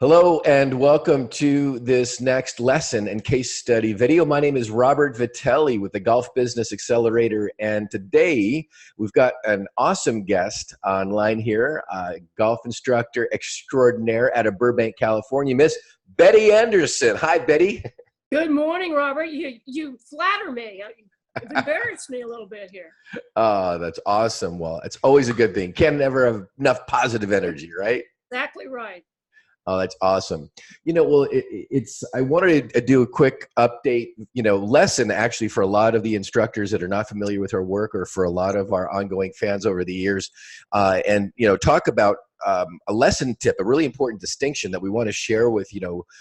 Hello and welcome to this next lesson and case study video. My name is Robert Vitelli with the Golf Business Accelerator, and today we've got an awesome guest online here, golf instructor extraordinaire out of Burbank, California, Miss Betty Anderson. Hi, Betty. Good morning, Robert. You flatter me. You've embarrassed me a little bit here. Oh, that's awesome. Well, it's always a good thing. Can't never have enough positive energy, right? Exactly right. Oh, that's awesome. Well, I wanted to do a quick update, lesson actually for a lot of the instructors that are not familiar with our work, or for a lot of our ongoing fans over the years, and talk about a lesson tip, a really important distinction that we want to share with,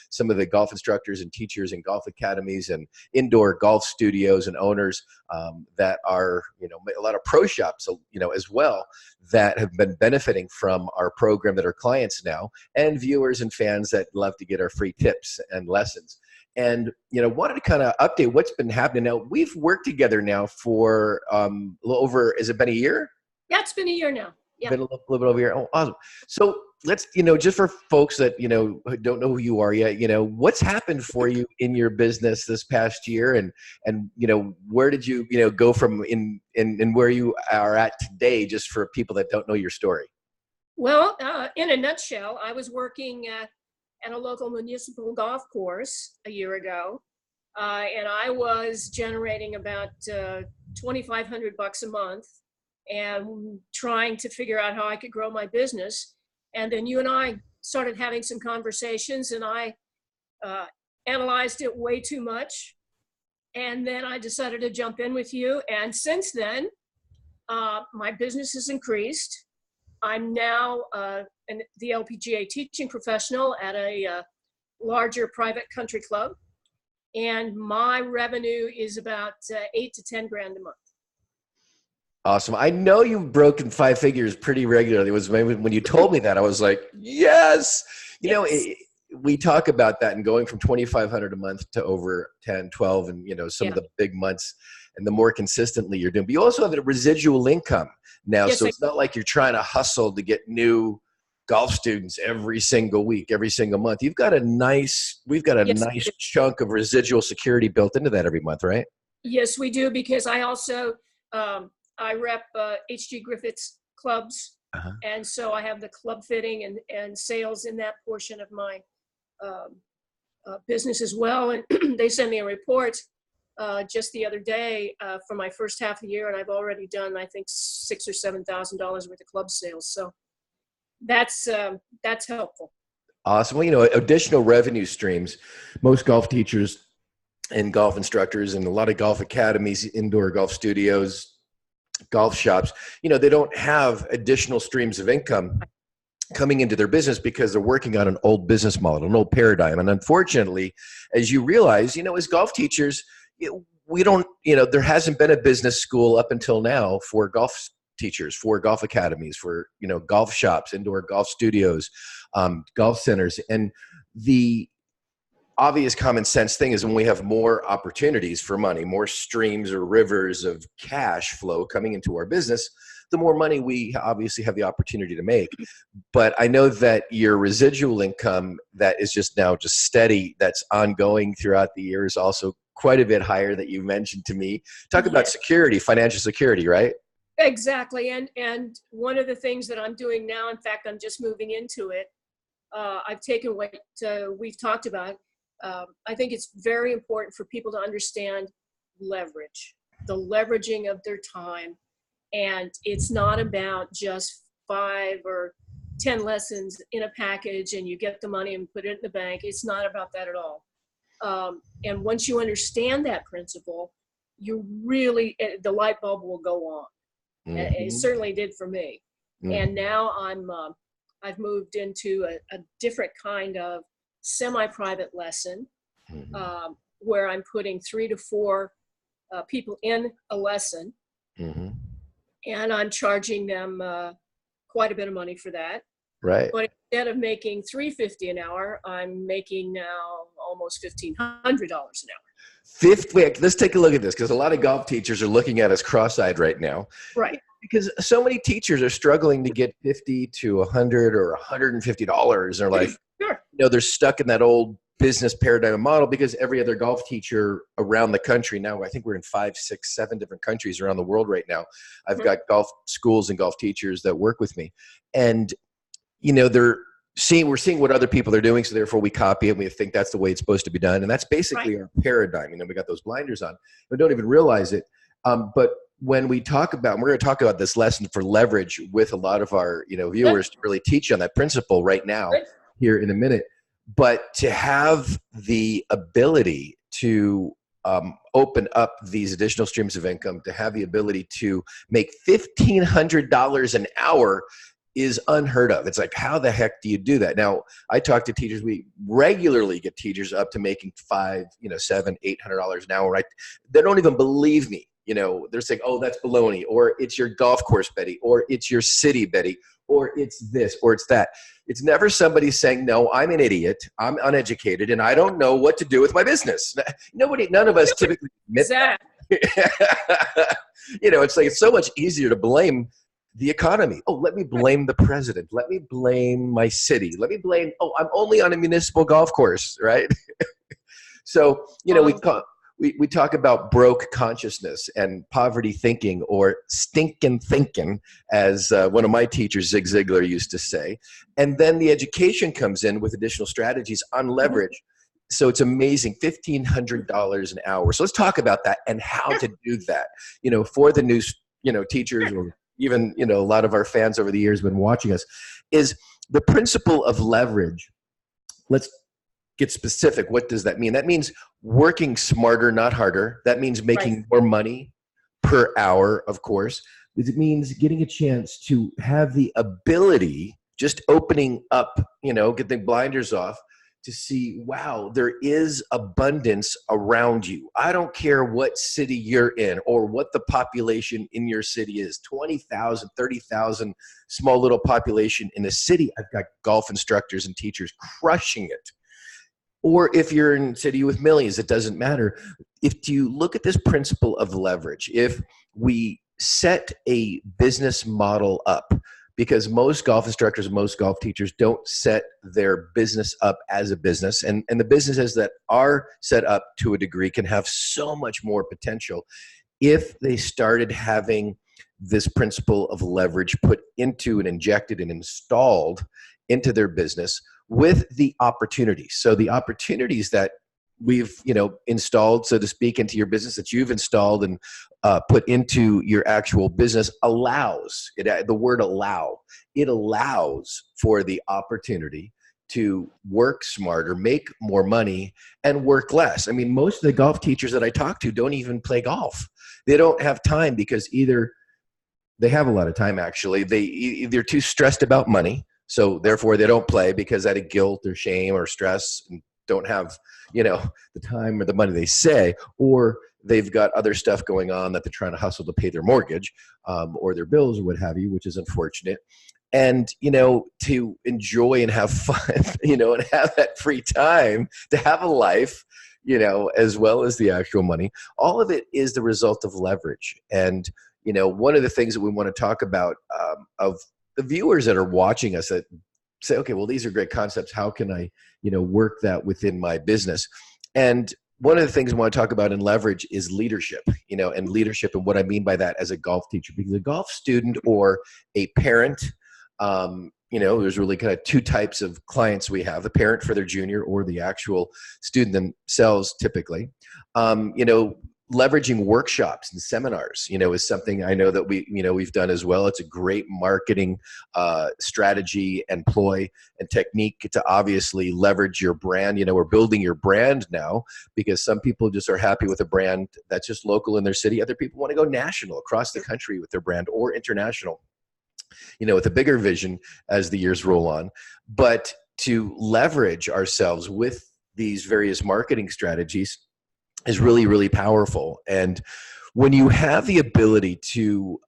some of the golf instructors and teachers and golf academies and indoor golf studios and owners that are, a lot of pro shops, as well, that have been benefiting from our program, that are clients now, and viewers and fans that love to get our free tips and lessons. And, wanted to kind of update what's been happening. Now, we've worked together now for a little over, has it been a year? Yeah, it's been a year now. Yeah. Been a little bit over a year. Oh, awesome. So let's, just for folks that, don't know who you are yet, what's happened for you in your business this past year, and where did you, go from in where you are at today, just for people that don't know your story? Well, in a nutshell, I was working at a local municipal golf course a year ago, and I was generating about $2,500 a month, and trying to figure out how I could grow my business. And then you and I started having some conversations, and I analyzed it way too much. And then I decided to jump in with you. And since then, my business has increased. I'm now the LPGA teaching professional at a larger private country club. And my revenue is about 8 to 10 grand a month. Awesome. I know you've broken five figures pretty regularly. It was when you told me that, I was like, yes. We talk about that, and going from 2,500 a month to over 10, 12, and some of the big months, and the more consistently you're doing. But you also have a residual income now, Yes, so it's not like you're trying to hustle to get new golf students every single week, every single month. We've got a nice chunk of residual security built into that every month, right? Yes, we do, because I also I rep H.G. Griffith's clubs, and so I have the club fitting and sales in that portion of my business as well. And they sent me a report just the other day for my first half of the year, and I've already done, I think, $6,000 or $7,000 worth of club sales. So that's helpful. Awesome. Well, additional revenue streams. Most golf teachers and golf instructors and a lot of golf academies, indoor golf studios, golf shops, they don't have additional streams of income coming into their business because they're working on an old business model, an old paradigm. And unfortunately, as you realize, as golf teachers, we don't, there hasn't been a business school up until now for golf teachers, for golf academies, for, golf shops, indoor golf studios, golf centers. And the obvious common sense thing is, when we have more opportunities for money, more streams or rivers of cash flow coming into our business, the more money we obviously have the opportunity to make. But I know that your residual income that is just steady, that's ongoing throughout the year, is also quite a bit higher, that you mentioned to me. Talk about security, financial security, right? Exactly. And one of the things that I'm doing now, in fact, I'm just moving into it. I've taken what we've talked about. I think it's very important for people to understand leverage, the leveraging of their time. And it's not about just 5 or 10 lessons in a package and you get the money and put it in the bank. It's not about that at all. And once you understand that principle, you really, the light bulb will go on. It certainly did for me. And now I've moved into a different kind of semi-private lesson, where I'm putting 3 to 4 people in a lesson, and I'm charging them quite a bit of money for that. Right. But instead of making $350 an hour, I'm making now almost $1,500 an hour. Wait, let's take a look at this, because a lot of golf teachers are looking at us cross-eyed right now. Right. Because so many teachers are struggling to get $50 to $100 or $150, and they're like, Sure. they're stuck in that old business paradigm model because every other golf teacher around the country now, I think we're in 5, 6, 7 different countries around the world right now. I've got golf schools and golf teachers that work with me, and we're seeing what other people are doing, so therefore we copy it and we think that's the way it's supposed to be done, and that's basically our paradigm. We got those blinders on, we don't even realize it. But when we talk about, and we're going to talk about this lesson for leverage with a lot of our viewers to really teach on that principle right now here in a minute. But to have the ability to open up these additional streams of income, to have the ability to make $1,500 an hour is unheard of. It's like, how the heck do you do that? Now, I talk to teachers. We regularly get teachers up to making $500, $700, $800 an hour. Right? They don't even believe me. They're saying, "Oh, that's baloney," or "It's your golf course, Betty," or "It's your city, Betty," or "It's this," or "It's that." It's never somebody saying, "No, I'm an idiot. I'm uneducated, and I don't know what to do with my business." None of us typically admit that. It's like, it's so much easier to blame the economy. Oh, let me blame the president. Let me blame my city. Let me blame, I'm only on a municipal golf course, right? So, we talk about broke consciousness and poverty thinking, or stinking thinking, as one of my teachers, Zig Ziglar, used to say. And then the education comes in with additional strategies on leverage. So it's amazing, $1,500 an hour. So let's talk about that and how to do that, for the new, teachers, or even, a lot of our fans over the years have been watching us, is the principle of leverage. Let's get specific. What does that mean? That means working smarter, not harder. That means making more money per hour, of course. It means getting a chance to have the ability, just opening up, get the blinders off, to see, wow, there is abundance around you. I don't care what city you're in or what the population in your city is, 20,000, 30,000, small little population in a city. I've got golf instructors and teachers crushing it. Or if you're in a city with millions, it doesn't matter. If you look at this principle of leverage, if we set a business model up, because most golf instructors, most golf teachers don't set their business up as a business. And the businesses that are set up to a degree can have so much more potential if they started having this principle of leverage put into and injected and installed into their business with the opportunities. So the opportunities that we've installed, so to speak, into your business, that you've installed and put into your actual business, allows it. The word allow, it allows for the opportunity to work smarter, make more money, and work less. I mean, most of the golf teachers that I talk to don't even play golf. They don't have time, because either they have a lot of time, actually. They're too stressed about money, so therefore they don't play because out of guilt or shame or stress, and don't have the time or the money, they say, or they've got other stuff going on that they're trying to hustle to pay their mortgage or their bills or what have you, which is unfortunate. And to enjoy and have fun, and have that free time to have a life, as well as the actual money, all of it is the result of leverage. And one of the things that we want to talk about of the viewers that are watching us, that say, okay, well, these are great concepts. How can I, work that within my business? And one of the things I want to talk about in leverage is leadership, and leadership, and what I mean by that as a golf teacher, because a golf student or a parent, there's really kind of two types of clients we have: the parent for their junior, or the actual student themselves, typically. Leveraging workshops and seminars, is something I know that we've done as well. It's a great marketing strategy and ploy and technique to obviously leverage your brand. We're building your brand now, because some people just are happy with a brand that's just local in their city. Other people want to go national, across the country with their brand, or international, with a bigger vision as the years roll on. But to leverage ourselves with these various marketing strategies is really, really powerful. And when you have the ability to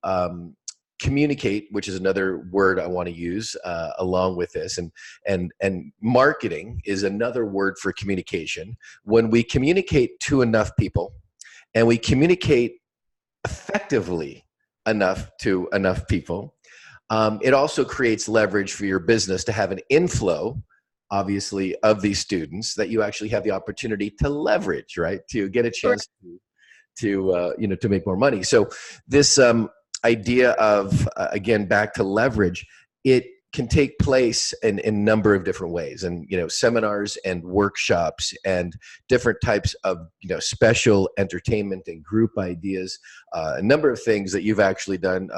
communicate, which is another word I want to use along with this, and marketing is another word for communication. When we communicate to enough people, and we communicate effectively enough to enough people, it also creates leverage for your business to have an inflow obviously, of these students that you actually have the opportunity to leverage, right? To get a Correct. chance to make more money. So this idea of again, back to leverage, it can take place in a number of different ways, and seminars and workshops and different types of special entertainment and group ideas, a number of things that you've actually done,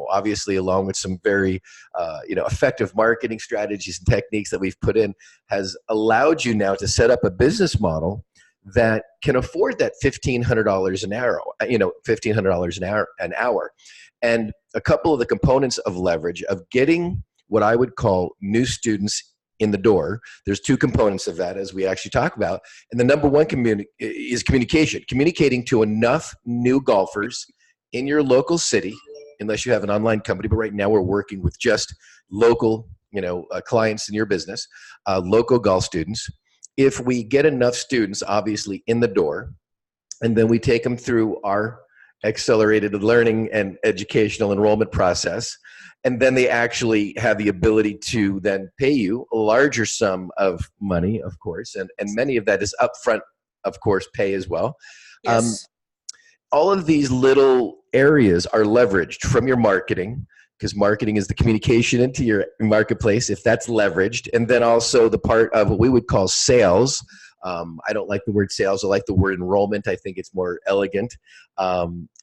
obviously along with some very effective marketing strategies and techniques that we've put in, has allowed you now to set up a business model that can afford that $1,500 an hour, $1,500 an hour. And a couple of the components of leverage, of getting what I would call new students in the door. There's two components of that, as we actually talk about. And the number one is communication, communicating to enough new golfers in your local city, unless you have an online company. But right now we're working with just local, clients in your business, local golf students. If we get enough students, obviously, in the door, and then we take them through our accelerated learning and educational enrollment process, and then they actually have the ability to then pay you a larger sum of money, of course, and many of that is upfront, of course, pay as well. Yes. All of these little areas are leveraged from your marketing, because marketing is the communication into your marketplace, if that's leveraged. And then also the part of what we would call sales. I don't like the word sales. I like the word enrollment. I think it's more elegant,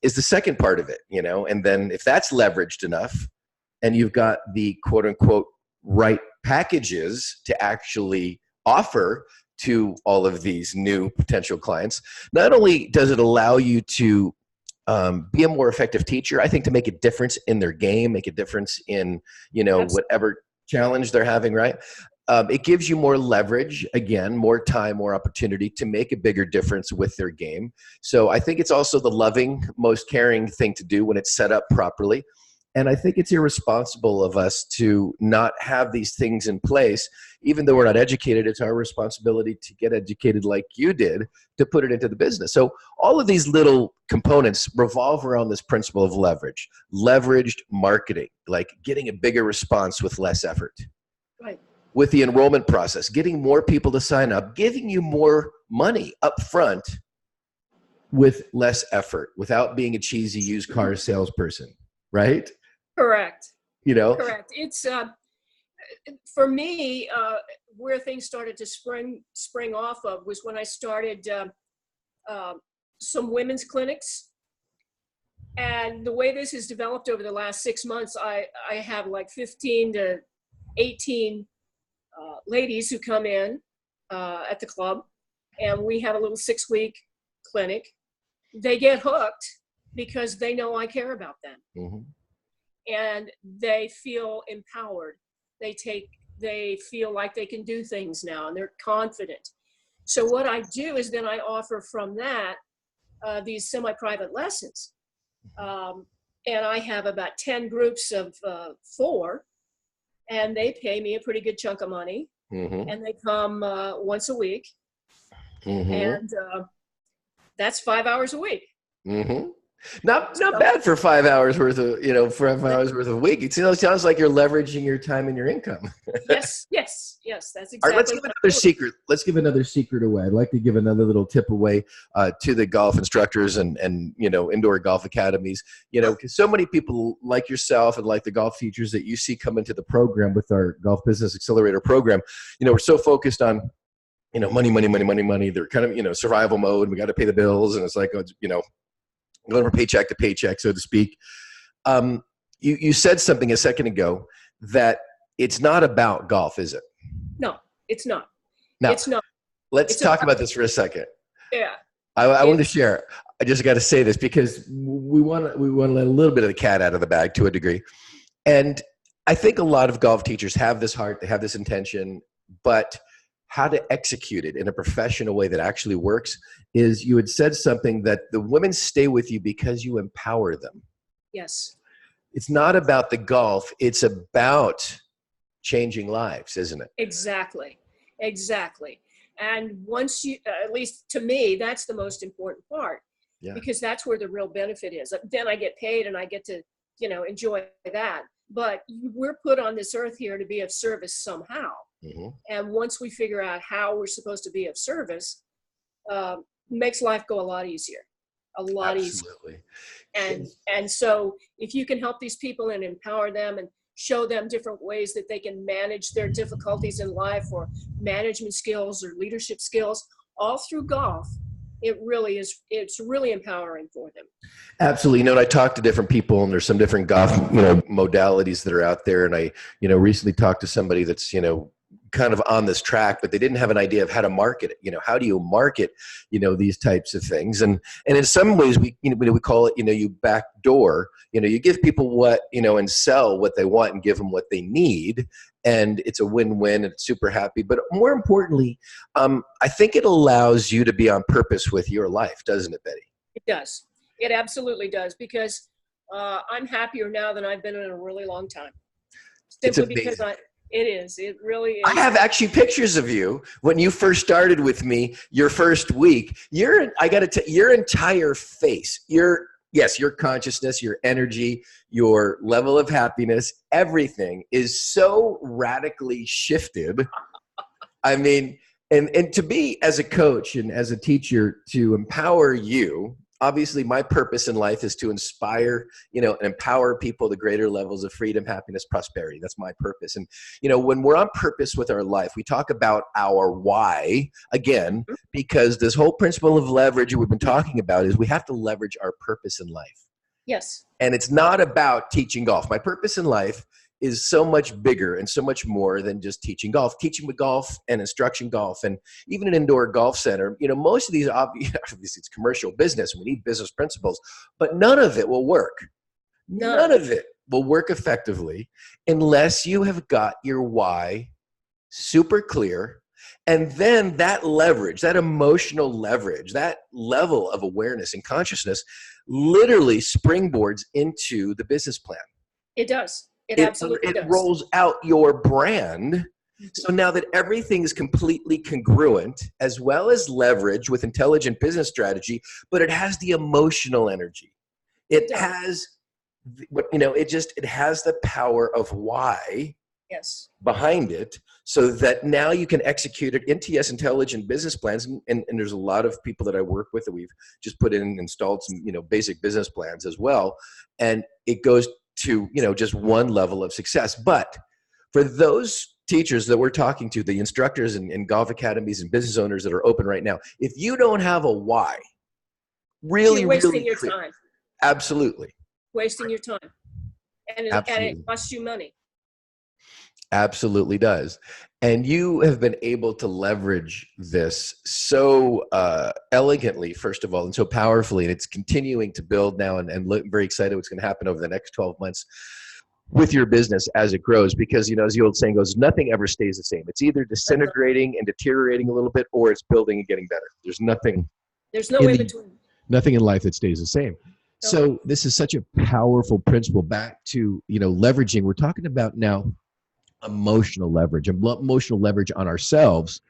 is the second part of it, and then if that's leveraged enough and you've got the quote unquote right packages to actually offer to all of these new potential clients, not only does it allow you to be a more effective teacher, I think, to make a difference in their game, make a difference in, whatever challenge they're having, right? It gives you more leverage, again, more time, more opportunity to make a bigger difference with their game. So I think it's also the loving, most caring thing to do when it's set up properly. And I think it's irresponsible of us to not have these things in place. Even though we're not educated, it's our responsibility to get educated like you did, to put it into the business. So all of these little components revolve around this principle of leverage, leveraged marketing, like getting a bigger response with less effort. Right. With the enrollment process, getting more people to sign up, giving you more money up front with less effort, without being a cheesy used car salesperson, right? Correct. You know, Correct. It's for me, where things started to spring off of was when I started some women's clinics. And the way this has developed over the last 6 months, I have like 15 to 18 ladies who come in at the club, and we have a little 6-week clinic. They get hooked because they know I care about them. mm-hmm. And they feel empowered. They feel like they can do things now, and they're confident. So what I do is then I offer from that these semi-private lessons. And I have about 10 groups of 4, and they pay me a pretty good chunk of money. Mm-hmm. And they come once a week. Mm-hmm. And that's 5 hours a week. Mm-hmm. Not bad for 5 hours worth of, 5 hours worth of a week. It sounds like you're leveraging your time and your income. Yes, that's exactly. All right, let's give another secret. Let's give another secret away. I'd like to give another little tip away to the golf instructors and indoor golf academies. Because so many people like yourself and like the golf teachers that you see come into the program with our Golf Business Accelerator program, we're so focused on money. They're kind of survival mode. We got to pay the bills, and it's like going from paycheck to paycheck, so to speak. You said something a second ago that it's not about golf, is it? No, it's not. Now, it's not. Let's talk about this for a second. Yeah. I want to share. I just got to say this because we want to let a little bit of the cat out of the bag to a degree. And I think a lot of golf teachers have this heart, they have this intention, but how to execute it in a professional way that actually works is, you had said something that the women stay with you because you empower them. Yes. It's not about the golf. It's about changing lives, isn't it? Exactly. And once you, at least to me, that's the most important part. Yeah. Because that's where the real benefit is. Then I get paid and I get to, enjoy that. But we're put on this earth here to be of service somehow. Mhm. And once we figure out how we're supposed to be of service, makes life go a lot easier, a lot easier. Absolutely. And so if you can help these people and empower them and show them different ways that they can manage their difficulties in life, or management skills or leadership skills, all through golf, it's really empowering for them. Absolutely. You know, and I talk to different people, and there's some different golf, modalities that are out there. And I, recently talked to somebody that's, kind of on this track, but they didn't have an idea of how to market it. How do you market, these types of things? And in some ways we call it, you backdoor, you give people what, and sell what they want and give them what they need. And it's a win-win, and it's super happy. But more importantly, I think it allows you to be on purpose with your life, doesn't it, Betty? It does. It absolutely does, because I'm happier now than I've been in a really long time. Simply because it really is. I have actually pictures of you when you first started with me, your first week. I got to tell your entire face, your consciousness, your energy, your level of happiness, everything is so radically shifted. I mean, and to be, as a coach and as a teacher, to empower you. Obviously, my purpose in life is to inspire, and empower people to greater levels of freedom, happiness, prosperity. That's my purpose. And, when we're on purpose with our life, we talk about our why again, because this whole principle of leverage we've been talking about is we have to leverage our purpose in life. Yes. And it's not about teaching golf. My purpose in life is so much bigger and so much more than just teaching golf. Teaching with golf and instruction golf, and even an indoor golf center, most of these, obviously it's commercial business. We need business principles, but none of it will work. None of it will work effectively unless you have got your why super clear. And then that leverage, that emotional leverage, that level of awareness and consciousness literally springboards into the business plan. It does. It absolutely does. It rolls out your brand. So now that everything is completely congruent, as well as leverage with intelligent business strategy, but it has the emotional energy. It has, it has the power of why behind it, so that now you can execute it into intelligent business plans. And there's a lot of people that I work with that we've just put in and installed some, basic business plans as well. And it goes to, just one level of success. But for those teachers that we're talking to, the instructors and golf academies and business owners that are open right now, if you don't have a why, you're wasting your time. Absolutely. Wasting your time. And it costs you money. Absolutely does. And you have been able to leverage this so elegantly, first of all, and so powerfully. And it's continuing to build now, and very excited what's going to happen over the next 12 months with your business as it grows. Because, as the old saying goes, nothing ever stays the same. It's either disintegrating and deteriorating a little bit, or it's building and getting better. There's no in between. Nothing in life that stays the same. So this is such a powerful principle. Back to, leveraging. We're talking about now emotional leverage on ourselves,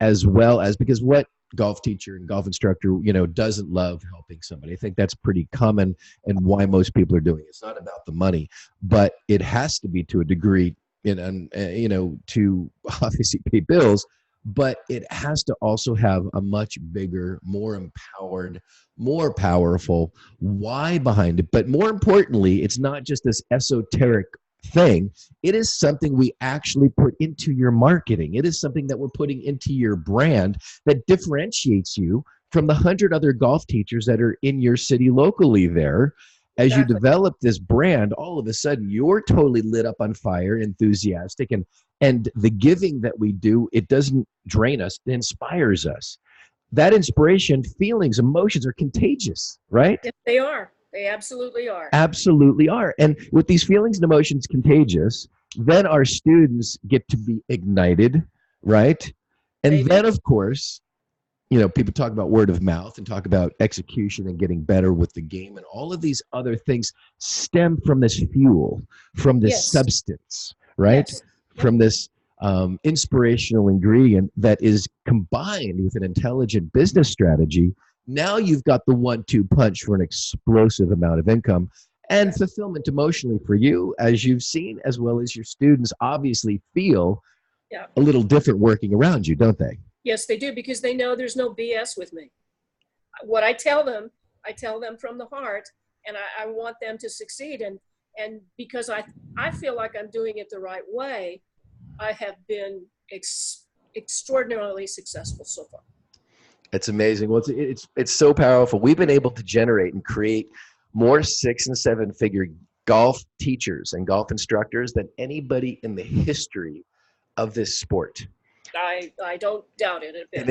as well as, because what golf teacher and golf instructor, doesn't love helping somebody? I think that's pretty common, and why most people are doing it. It's not about the money, but it has to be to a degree, to obviously pay bills, but it has to also have a much bigger, more empowered, more powerful why behind it. But more importantly, it's not just this esoteric thing. It is something we actually put into your marketing. It is something that we're putting into your brand that differentiates you from the 100 other golf teachers that are in your city locally there. As you develop this brand, all of a sudden you're totally lit up on fire, enthusiastic, and the giving that we do, it doesn't drain us, it inspires us. That inspiration, feelings, emotions are contagious, right? Yes, they are. They absolutely are. Absolutely are. And with these feelings and emotions contagious, then our students get to be ignited, right? And then, of course, people talk about word of mouth and talk about execution and getting better with the game, and all of these other things stem from this fuel, from this substance, right? Yes. From this inspirational ingredient that is combined with an intelligent business strategy. Now you've got the 1-2 punch for an explosive amount of income and fulfillment emotionally for you, as you've seen, as well as your students obviously feel Yeah. a little different working around you, don't they? Yes, they do, because they know there's no BS with me. What I tell them from the heart, and I want them to succeed. And because I feel like I'm doing it the right way, I have been extraordinarily successful so far. It's amazing. Well, it's so powerful. We've been able to generate and create more 6 and 7 figure golf teachers and golf instructors than anybody in the history of this sport. I don't doubt it a bit.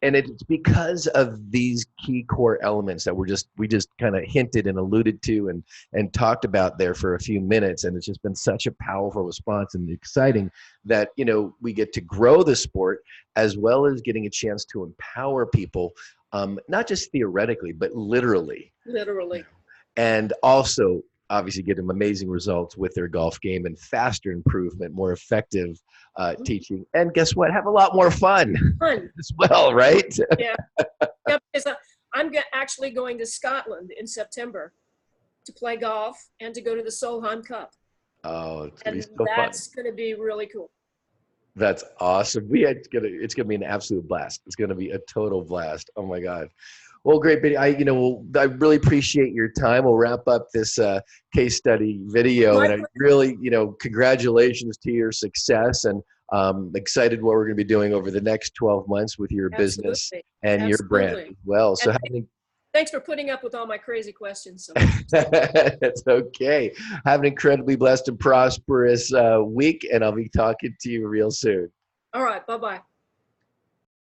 And it's because of these key core elements that we just kind of hinted and alluded to and talked about there for a few minutes. And it's just been such a powerful response and exciting that, you know, we get to grow the sport as well as getting a chance to empower people, not just theoretically, but literally. Literally. And also obviously get them amazing results with their golf game and faster improvement, more effective teaching. And guess what? Have a lot more fun as well, right? Yeah. Yeah, because I'm actually going to Scotland in September to play golf and to go to the Solheim Cup. Oh, it's And gonna be so fun. that's going to be really cool. That's awesome. It's gonna be an absolute blast. It's gonna be a total blast. Oh my God. Well, great, Biddy. I really appreciate your time. We'll wrap up this case study video, and I really, congratulations to your success, and excited what we're going to be doing over the next 12 months with your business and your brand as well. So, thanks for putting up with all my crazy questions. That's okay. Have an incredibly blessed and prosperous week, and I'll be talking to you real soon. All right. Bye-bye.